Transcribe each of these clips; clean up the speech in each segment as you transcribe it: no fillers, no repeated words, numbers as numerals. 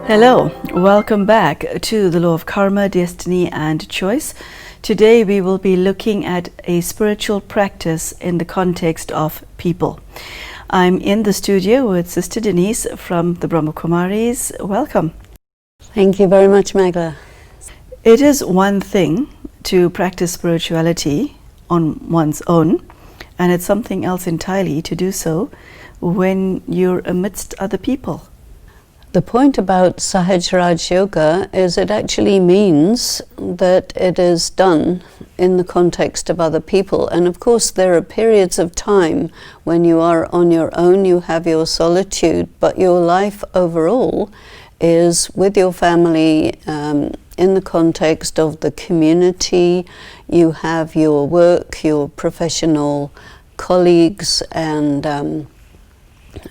Hello, welcome back to the Law of Karma, Destiny and Choice. Today we will be looking at a spiritual practice in the context of people. I'm in the studio with Sister Denise from the Brahma Kumaris. Welcome. Thank you very much, Magla. It is one thing to practice spirituality on one's own, and it's something else entirely to do so when you're amidst other people. The point about Sahaj Yoga is it actually means that it is done in the context of other people. And of course there are periods of time when you are on your own, you have your solitude, but your life overall is with your family, in the context of the community. You have your work, your professional colleagues, and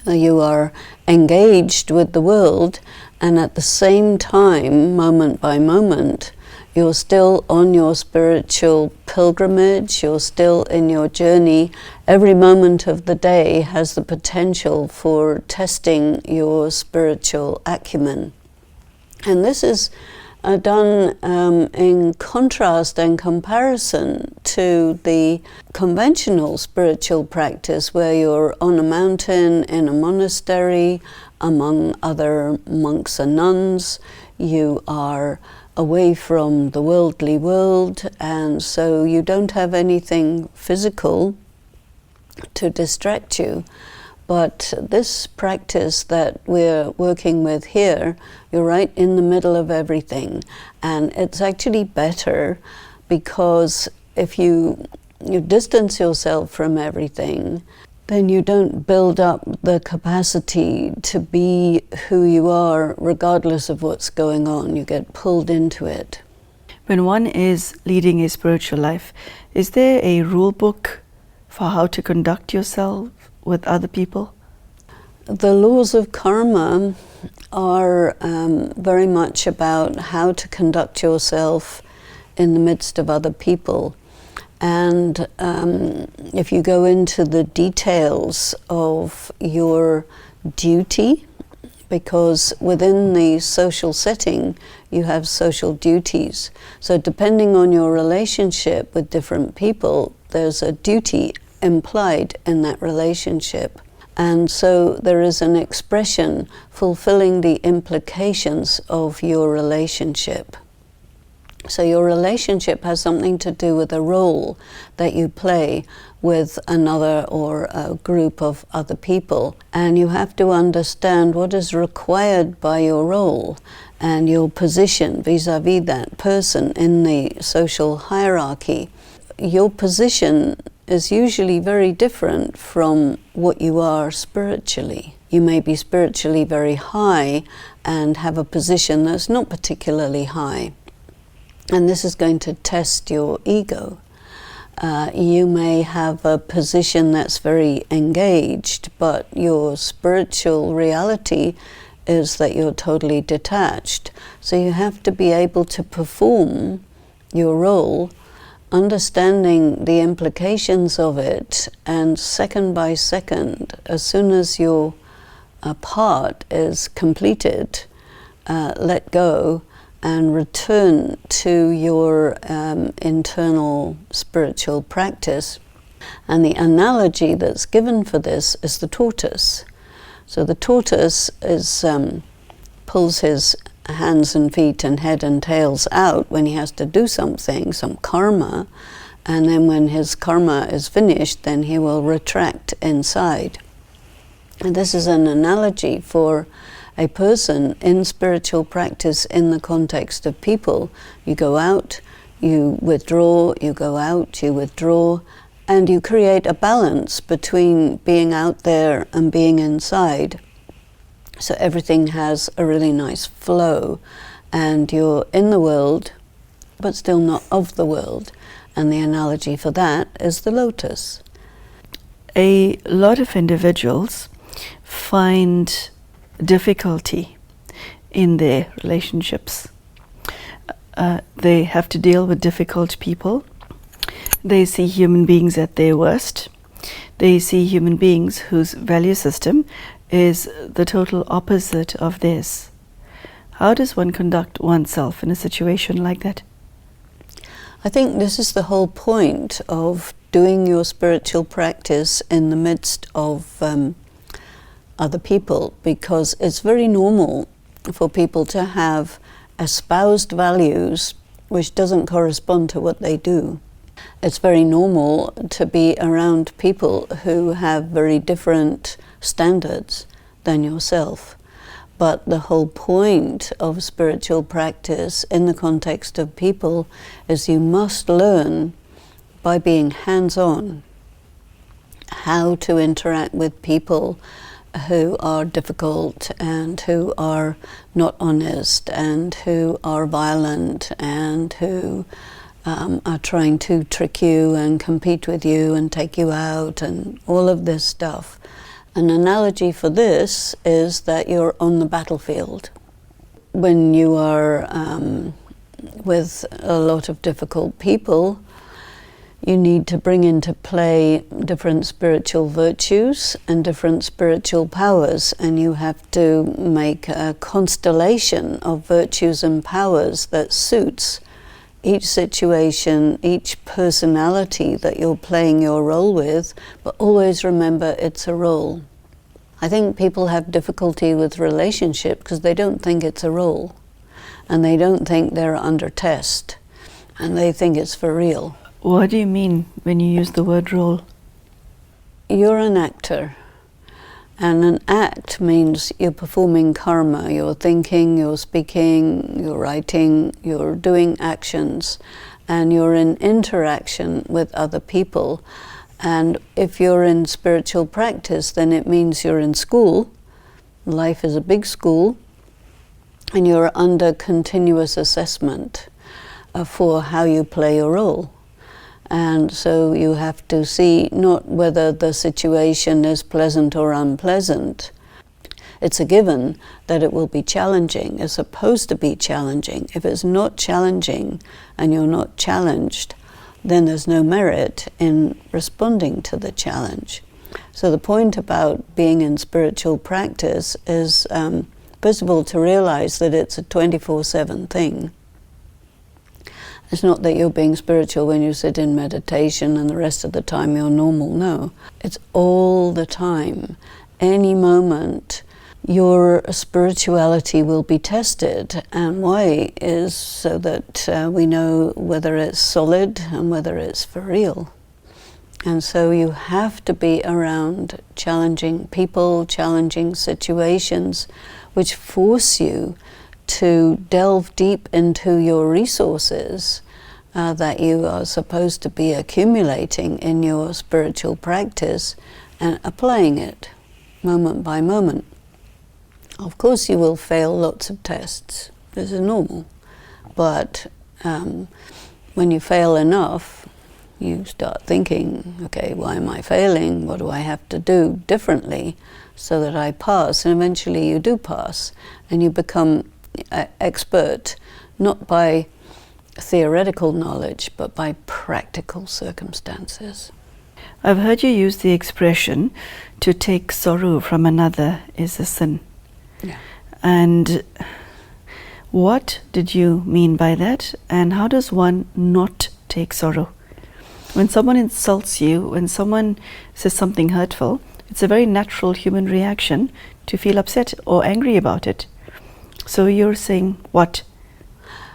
you are engaged with the world, and at the same time, moment by moment, you're still on your spiritual pilgrimage, you're still in your journey. Every moment of the day has the potential for testing your spiritual acumen. And this is done in contrast and comparison to the conventional spiritual practice where you're on a mountain in a monastery among other monks and nuns. You are away from the worldly world, and so you don't have anything physical to distract you. But this practice that we're working with here, you're right in the middle of everything. And it's actually better because if you distance yourself from everything, then you don't build up the capacity to be who you are regardless of what's going on. You get pulled into it. When one is leading a spiritual life, is there a rule book for how to conduct yourself with other people? The laws of karma are very much about how to conduct yourself in the midst of other people. And if you go into the details of your duty, because within the social setting you have social duties. So depending on your relationship with different people, there's a duty implied in that relationship. And so there is an expression fulfilling the implications of your relationship. So your relationship has something to do with a role that you play with another or a group of other people. And you have to understand what is required by your role and your position vis-a-vis that person in the social hierarchy. Your position is usually very different from what you are spiritually. You may be spiritually very high and have a position that's not particularly high. And this is going to test your ego. You may have a position that's very engaged, but your spiritual reality is that you're totally detached. So you have to be able to perform your role, understanding the implications of it, and second by second, as soon as your part is completed, let go and return to your internal spiritual practice. And the analogy that's given for this is the tortoise. So the tortoise pulls his hands and feet and head and tails out when he has to do something, some karma, and then when his karma is finished, then he will retract inside. And this is an analogy for a person in spiritual practice in the context of people. You go out, you withdraw, you go out, you withdraw, and you create a balance between being out there and being inside. So everything has a really nice flow, and you're in the world, but still not of the world. And the analogy for that is the lotus. A lot of individuals find difficulty in their relationships. They have to deal with difficult people. They see human beings at their worst. They see human beings whose value system is the total opposite of theirs. How does one conduct oneself in a situation like that? I think this is the whole point of doing your spiritual practice in the midst of other people, because it's very normal for people to have espoused values which doesn't correspond to what they do. It's very normal to be around people who have very different standards than yourself. But the whole point of spiritual practice in the context of people is you must learn by being hands-on how to interact with people who are difficult and who are not honest and who are violent and who are trying to trick you and compete with you and take you out and all of this stuff. An analogy for this is that you're on the battlefield. When you are with a lot of difficult people, you need to bring into play different spiritual virtues and different spiritual powers, and you have to make a constellation of virtues and powers that suits each situation, each personality that you're playing your role with, but always remember it's a role. I think people have difficulty with relationship because they don't think it's a role, and they don't think they're under test, and they think it's for real. What do you mean when you use the word role? You're an actor, and an act means you're performing karma. You're thinking, you're speaking, you're writing, you're doing actions, and you're in interaction with other people. And if you're in spiritual practice, then it means you're in school. Life is a big school, and you're under continuous assessment for how you play your role. And so you have to see not whether the situation is pleasant or unpleasant. It's a given that it will be challenging. It's supposed to be challenging. If it's not challenging and you're not challenged, then there's no merit in responding to the challenge. So the point about being in spiritual practice is, first of all, to realize that it's a 24/7 thing. It's not that you're being spiritual when you sit in meditation and the rest of the time you're normal. No, it's all the time. Any moment your spirituality will be tested, and why is so that we know whether it's solid and whether it's for real. And so you have to be around challenging people, challenging situations which force you to delve deep into your resources that you are supposed to be accumulating in your spiritual practice and applying it moment by moment. Of course you will fail lots of tests. This is normal. But when you fail enough, you start thinking, okay, why am I failing? What do I have to do differently so that I pass? And eventually you do pass, and you become expert, not by theoretical knowledge, but by practical circumstances. I've heard you use the expression, to take sorrow from another is a sin. Yeah. And what did you mean by that? And how does one not take sorrow? When someone insults you, when someone says something hurtful, it's a very natural human reaction to feel upset or angry about it. So you're saying what?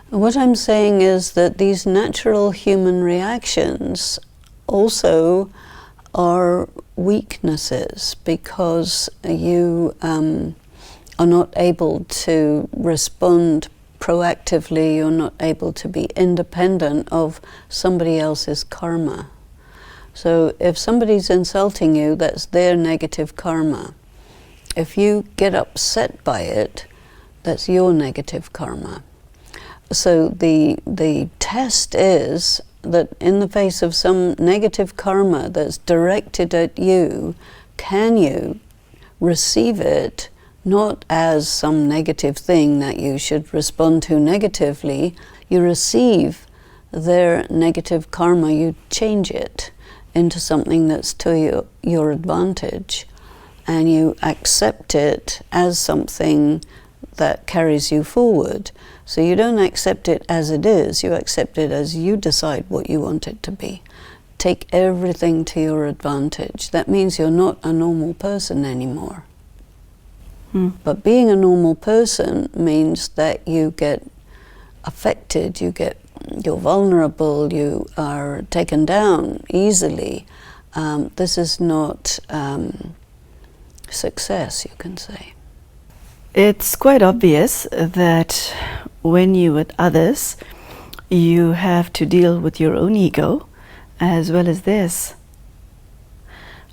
What I'm saying is that these natural human reactions also are weaknesses, because you are not able to respond proactively, you're not able to be independent of somebody else's karma. So if somebody's insulting you, that's their negative karma. If you get upset by it, that's your negative karma. So the test is that in the face of some negative karma that's directed at you, can you receive it not as some negative thing that you should respond to negatively? you receive their negative karma, you change it into something that's to your advantage, and you accept it as something that carries you forward. So you don't accept it as it is, you accept it as you decide what you want it to be. Take everything to your advantage. That means you're not a normal person anymore. But being a normal person means that you get affected, you're vulnerable, you are taken down easily. This is not success, you can say. It's quite obvious that when you're with others, you have to deal with your own ego as well as theirs.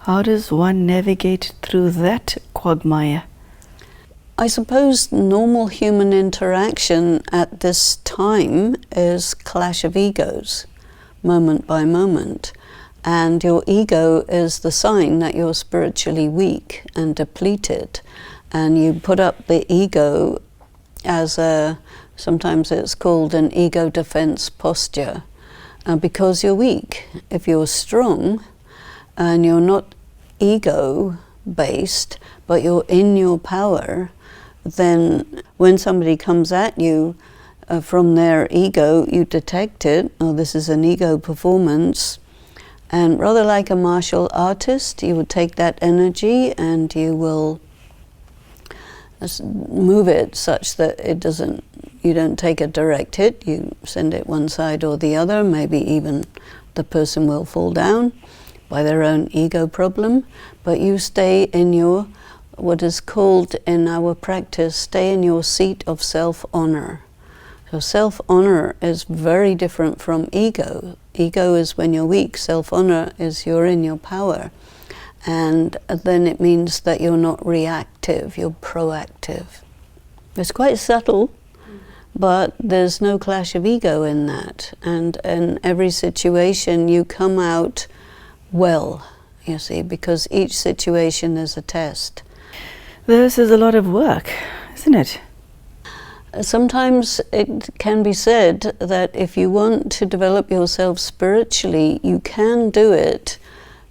How does one navigate through that quagmire? I suppose normal human interaction at this time is clash of egos, moment by moment. And your ego is the sign that you're spiritually weak and depleted. And you put up the ego as sometimes it's called an ego defense posture, because you're weak. If you're strong and you're not ego-based, but you're in your power, then when somebody comes at you from their ego, you detect it. Oh, this is an ego performance. And rather like a martial artist, you would take that energy and you will move it such that you don't take a direct hit, you send it one side or the other, maybe even the person will fall down by their own ego problem, but you stay in your, what is called in our practice, stay in your seat of self-honor. So self-honor is very different from ego. Ego is when you're weak, self-honor is you're in your power. And then it means that you're not reactive, you're proactive. It's quite subtle, but there's no clash of ego in that. And in every situation you come out well, you see, because each situation is a test. This is a lot of work, isn't it? Sometimes it can be said that if you want to develop yourself spiritually, you can do it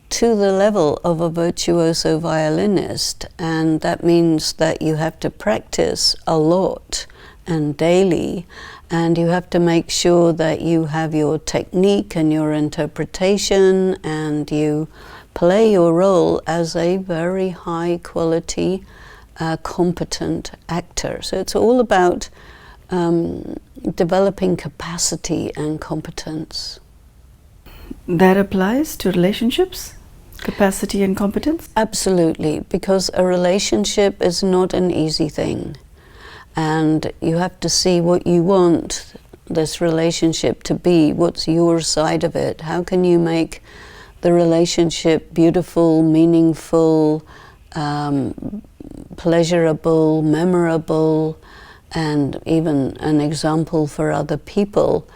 to the level of a virtuoso violinist, and that means that you have to practice a lot and daily, and you have to make sure that you have your technique and your interpretation, and you play your role as a very high quality competent actor. So it's all about developing capacity and competence. That applies to relationships? Capacity and competence? Absolutely, because a relationship is not an easy thing. And you have to see what you want this relationship to be. What's your side of it? How can you make the relationship beautiful, meaningful, pleasurable, memorable, and even an example for other people?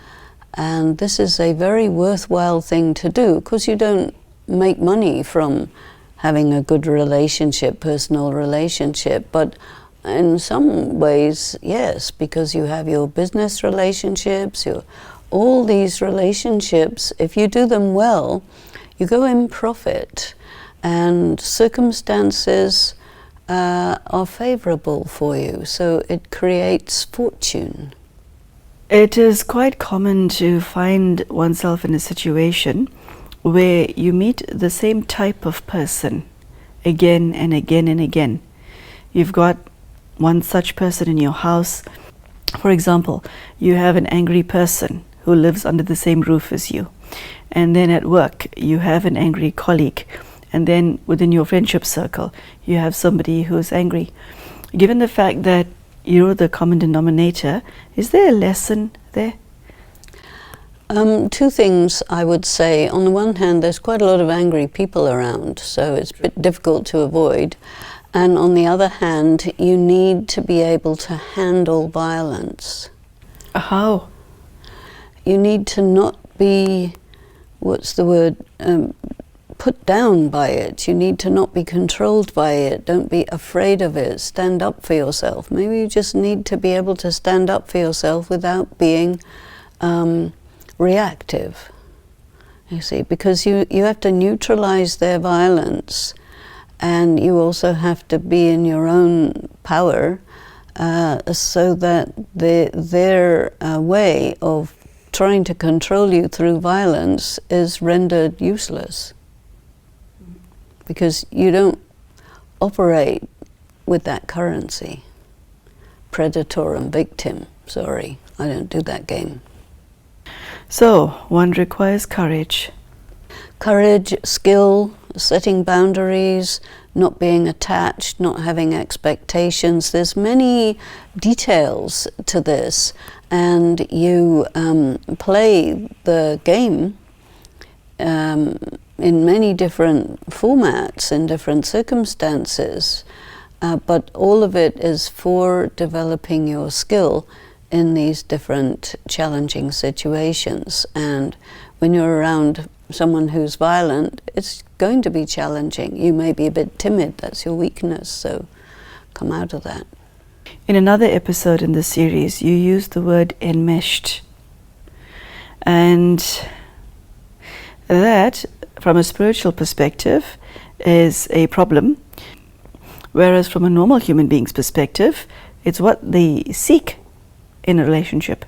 And this is a very worthwhile thing to do, because you don't make money from having a good relationship, personal relationship, but in some ways, yes, because you have your business relationships, all these relationships, if you do them well, you go in profit, and circumstances are favorable for you, so it creates fortune. It is quite common to find oneself in a situation where you meet the same type of person again and again and again. You've got one such person in your house. For example, you have an angry person who lives under the same roof as you. And then at work, you have an angry colleague. And then within your friendship circle, you have somebody who's angry. Given the fact that you're the common denominator, is there a lesson there? Two things I would say. On the one hand, there's quite a lot of angry people around, so it's a bit difficult to avoid. And on the other hand, you need to be able to handle violence. How? You need to not be, put down by it. You need to not be controlled by it. Don't be afraid of it. Stand up for yourself. Maybe you just need to be able to stand up for yourself without being reactive, you see, because you have to neutralize their violence, and you also have to be in your own power so that their way of trying to control you through violence is rendered useless, because you don't operate with that currency. Predator and victim. Sorry, I don't do that game. So, one requires courage. Courage, skill, setting boundaries, not being attached, not having expectations. There's many details to this, and you play the game in many different formats, in different circumstances, but all of it is for developing your skill in these different challenging situations. And when you're around someone who's violent, it's going to be challenging. You may be a bit timid, that's your weakness, so come out of that. In another episode in the series, you used the word enmeshed. And that, from a spiritual perspective, is a problem, whereas from a normal human being's perspective, it's what they seek in a relationship.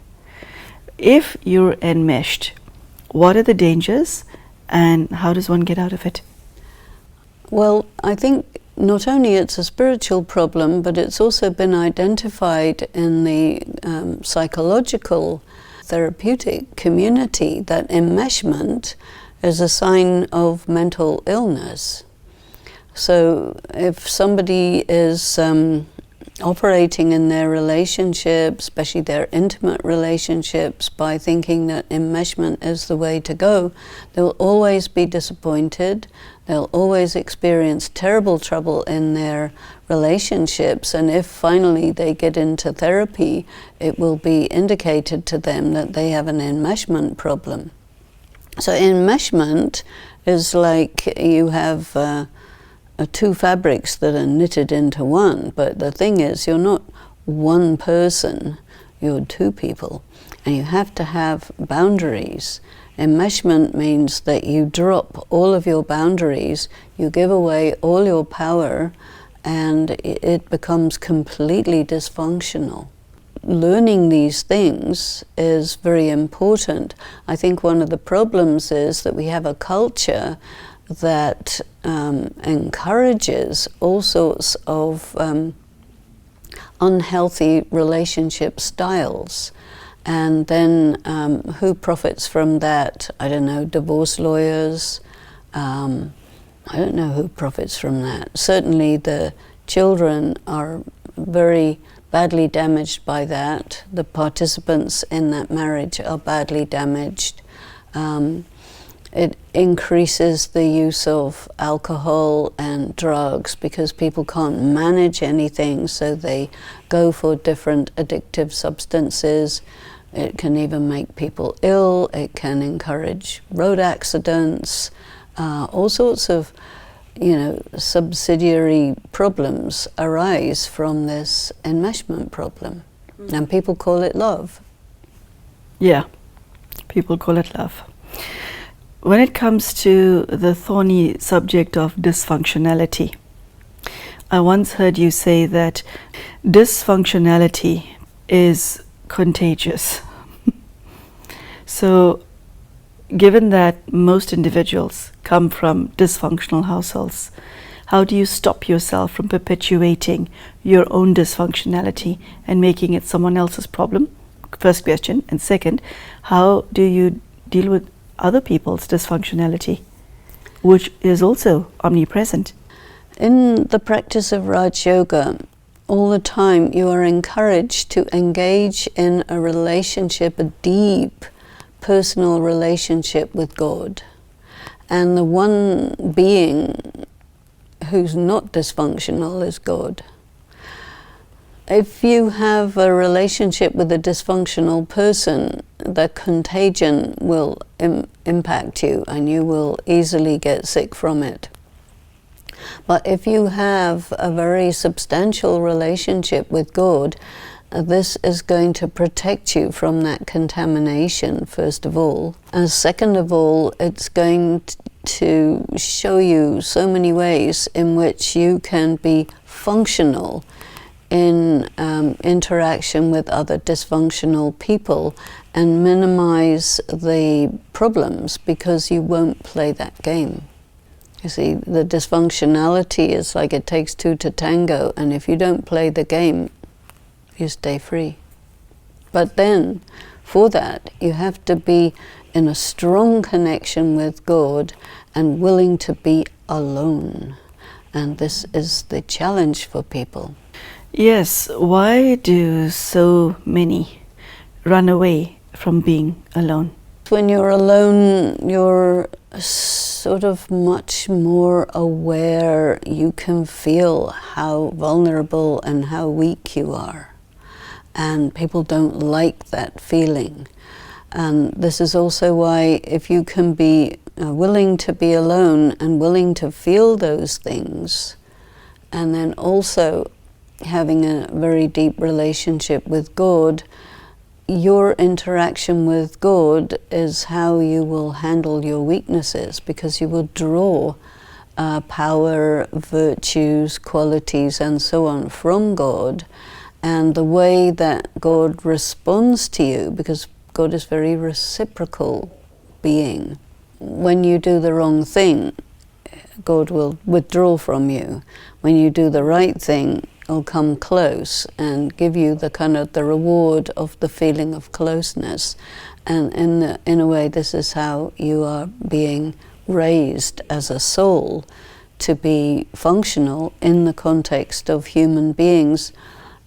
If you're enmeshed, what are the dangers and how does one get out of it? Well, I think not only it's a spiritual problem, but it's also been identified in the psychological therapeutic community that enmeshment is a sign of mental illness. So if somebody is operating in their relationships, especially their intimate relationships, by thinking that enmeshment is the way to go, they'll always be disappointed, they'll always experience terrible trouble in their relationships, and if finally they get into therapy, it will be indicated to them that they have an enmeshment problem. So enmeshment is like you have two fabrics that are knitted into one, but the thing is, you're not one person, you're two people, and you have to have boundaries. Enmeshment means that you drop all of your boundaries, you give away all your power, and it becomes completely dysfunctional. Learning these things is very important. I think one of the problems is that we have a culture that encourages all sorts of unhealthy relationship styles. And then who profits from that? I don't know, divorce lawyers. I don't know who profits from that. Certainly the children are very badly damaged by that. The participants in that marriage are badly damaged. It increases the use of alcohol and drugs because people can't manage anything, so they go for different addictive substances. It can even make people ill. It can encourage road accidents, all sorts of, subsidiary problems arise from this enmeshment problem. And people call it love. Yeah, people call it love. When it comes to the thorny subject of dysfunctionality, I once heard you say that dysfunctionality is contagious. So, given that most individuals come from dysfunctional households, how do you stop yourself from perpetuating your own dysfunctionality and making it someone else's problem? First question. And second, how do you deal with other people's dysfunctionality, which is also omnipresent? In the practice of Raj Yoga, all the time you are encouraged to engage in a relationship, a deep personal relationship with God. And the one being who's not dysfunctional is God. If you have a relationship with a dysfunctional person, the contagion will impact you and you will easily get sick from it. But if you have a very substantial relationship with God, this is going to protect you from that contamination, first of all. And second of all, it's going to show you so many ways in which you can be functional in interaction with other dysfunctional people and minimize the problems, because you won't play that game. You see, the dysfunctionality is like it takes two to tango, and if you don't play the game, you stay free. But then, for that, you have to be in a strong connection with God and willing to be alone. And this is the challenge for people. Yes, why do so many run away from being alone? When you're alone, you're sort of much more aware. You can feel how vulnerable and how weak you are. And people don't like that feeling. And this is also why, if you can be willing to be alone and willing to feel those things, and then also having a very deep relationship with God, your interaction with God is how you will handle your weaknesses, because you will draw power, virtues, qualities, and so on from God. And the way that God responds to you, because God is very reciprocal being. When you do the wrong thing, God will withdraw from you. When you do the right thing, He'll come close and give you the kind of the reward of the feeling of closeness. And in a way, this is how you are being raised as a soul to be functional in the context of human beings,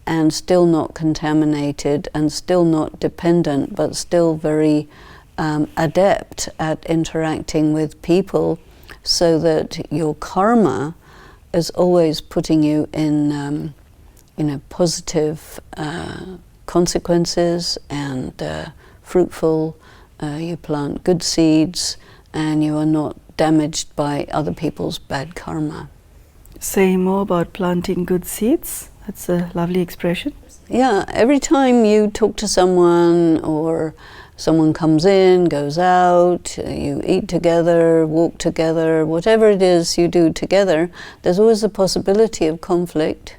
and still not contaminated and still not dependent, but still very adept at interacting with people, so that your karma is always putting you in positive consequences and fruitful. You plant good seeds and you are not damaged by other people's bad karma. Say more about planting good seeds. That's a lovely expression. Yeah, every time you talk to someone, or someone comes in, goes out, you eat together, walk together, whatever it is you do together, there's always a possibility of conflict,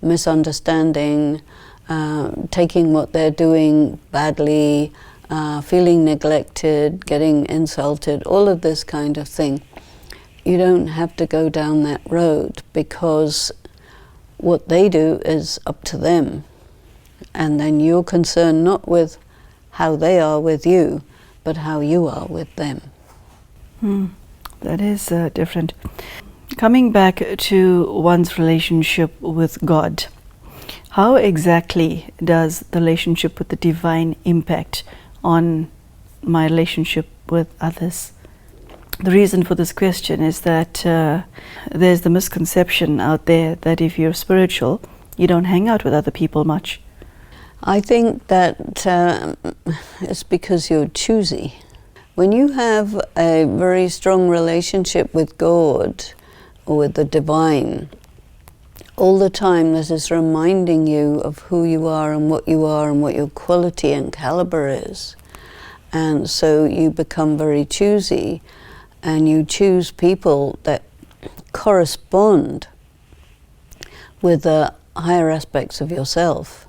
misunderstanding, taking what they're doing badly, feeling neglected, getting insulted, all of this kind of thing. You don't have to go down that road, because what they do is up to them. And then you're concerned not with how they are with you, but how you are with them. That is different. Coming back to one's relationship with God, how exactly does the relationship with the divine impact on my relationship with others? The reason for this question is that there's the misconception out there that if you're spiritual, you don't hang out with other people much. I think that it's because you're choosy. When you have a very strong relationship with God or with the divine, all the time this is reminding you of who you are and what your quality and caliber is. And so you become very choosy, and you choose people that correspond with the higher aspects of yourself.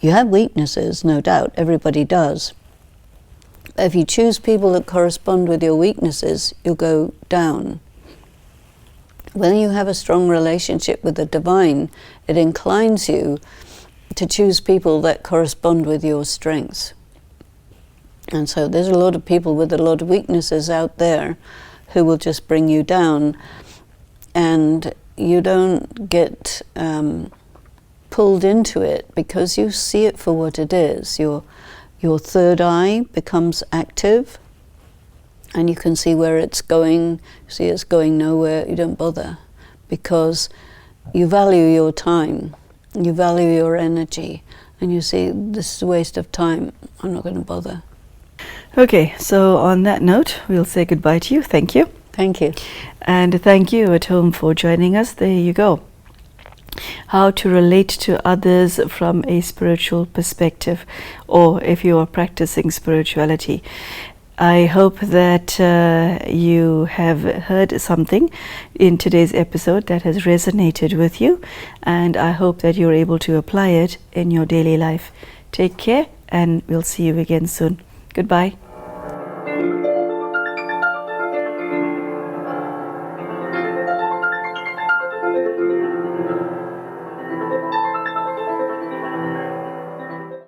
You have weaknesses, no doubt, everybody does. If you choose people that correspond with your weaknesses, you'll go down. When you have a strong relationship with the divine, it inclines you to choose people that correspond with your strengths. And so there's a lot of people with a lot of weaknesses out there who will just bring you down, and you don't get pulled into it, because you see it for what it is. Your third eye becomes active, and you can see where it's going. You see it's going nowhere, you don't bother, because you value your time, you value your energy, and you see, this is a waste of time, I'm not going to bother. Okay, so on that note, we'll say goodbye to you. Thank you. Thank you. And thank you at home for joining us. There you go. how to relate to others from a spiritual perspective, or if you are practicing spirituality. I hope that you have heard something in today's episode that has resonated with you, and I hope that you're able to apply it in your daily life. Take care, and we'll see you again soon. Goodbye.